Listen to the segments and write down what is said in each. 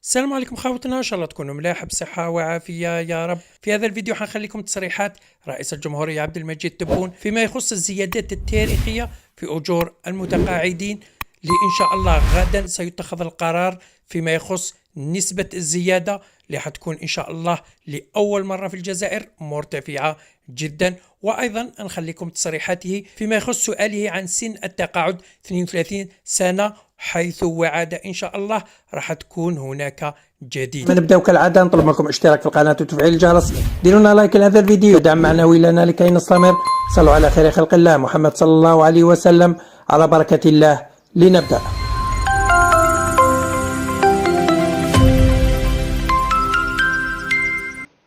السلام عليكم خاوتنا، ان شاء الله تكونوا ملاح بصحة وعافية يا رب. في هذا الفيديو حنخليكم تصريحات رئيس الجمهورية عبد المجيد تبون فيما يخص الزيادات التاريخية في أجور المتقاعدين، إن شاء الله غدا سيتخذ القرار فيما يخص نسبة الزيادة اللي حتكون إن شاء الله لأول مرة في الجزائر مرتفعة جدا. وأيضا نخليكم تصريحاته فيما يخص سؤاله عن سن التقاعد 32 سنة، حيث وعد إن شاء الله راح تكون هناك جديد. نبدأ كالعادة، نطلب منكم اشتراك في القناة وتفعيل الجرس، ديروا لنا لايك لهذا الفيديو دعم معنوي لنا لكي نستمر. صلوا على خير خلق الله محمد صلى الله عليه وسلم. على بركة الله لنبدأ.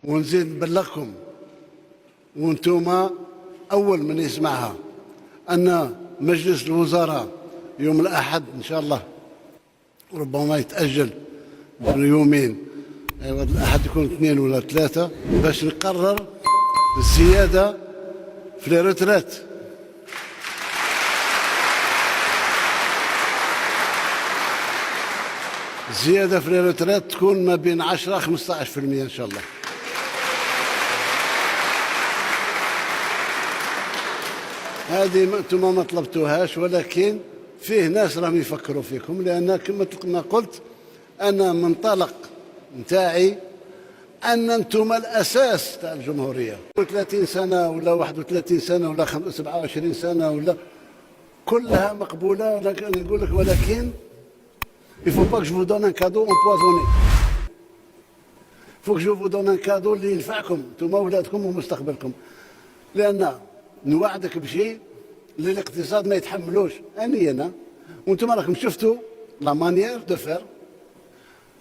ونزيد نبلغكم وانتم أول من يسمعها أن مجلس الوزراء يوم الأحد إن شاء الله، ربما يتأجل بيومين، الأحد يكون 2 ولا 3 باش نقرر الزيادة في الريترات. الزيادة في الريترات تكون ما بين 10-15% إن شاء الله. هذه انتم ما طلبتوهاش، ولكن فيه ناس راهم يفكروا فيكم، لأن كما قلت أنا منطلق نتاعي أن أنتم الأساس تاع الجمهورية. 30 سنة ولا 31 سنة ولا 27 سنة ولا كلها مقبولة، لكن نقول لك ولكن il faut pas que je vous donne un cadeau empoisonné. il faut que je vous donne un cadeau اللي ينفعكم انتم وولادكم ومستقبلكم، لأن نوعدك بشيء اللي الاقتصاد ما يتحملوش. أنا وانتم راكم شفتوا لا مانيير دو فير.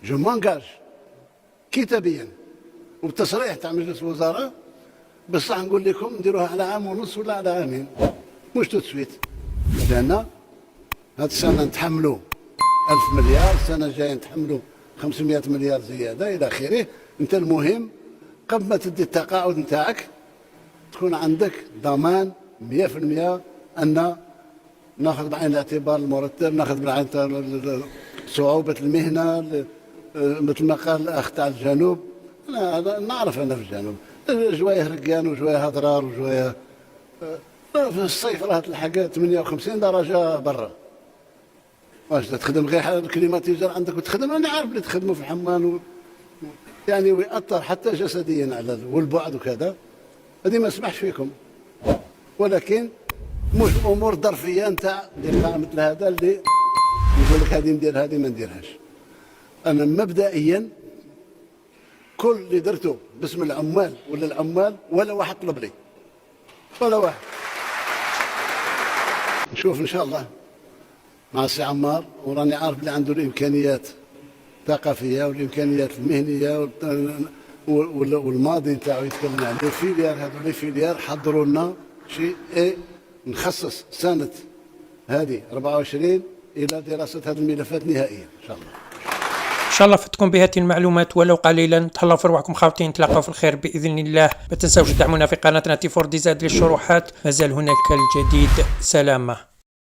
جو مانجاج كتابيا وبتصريح تاع مجلس الوزراء، بصح نقول لكم نديروها على عام ونص ولا على عامين، مش تو سويت، لأن هاد السنة نتحملوا 1000 مليار، السنة الجاية نتحملوا 500 مليار زيادة إلى آخره. أنت المهم قبل ما تدي التقاعد نتاعك تكون عندك ضمان 100% أن ناخذ بعين الاعتبار المرتب، ناخذ بعين صعوبة المهنة، مثل ما قال الأخ تاع الجنوب. أنا نعرف أنا في الجنوب شوية رقان وشوية هضرار وشوية في الصيف راهت الحاجة 58 درجة برا. واش تخدم غير الكليماتيزر عندك وتخدم؟ أنا عارف اللي تخدموا في الحمان يعني ويأثر حتى جسديا على والبعد وكذا. هذه ما اسمحش فيكم، ولكن مش امور ظرفيه نتاع دير مثل هذا اللي يقول لك هذه ندير هذه ما نديرهاش. انا مبدئيا كل اللي درته باسم العمال ولا واحد طلب لي، ولا واحد. نشوف ان شاء الله مع السي عمار، وراني عارف اللي عنده الامكانيات الثقافيه والامكانيات المهنيه والماضي نتاعو يتكلم عليه. الفيليار هذول الفيليار حضروا لنا شيء نخصص سنة هذه 24 إلى دراسة هذه الملفات نهائيا إن شاء الله. إن شاء الله فتكون بهذه المعلومات ولو قليلا. تهلاو في روحكم خاوتين، نتلاقاو في الخير بإذن الله. ما تنساوش تدعمونا في قناتنا تي4 دي زاد للشروحات، مازال هناك الجديد. سلامة.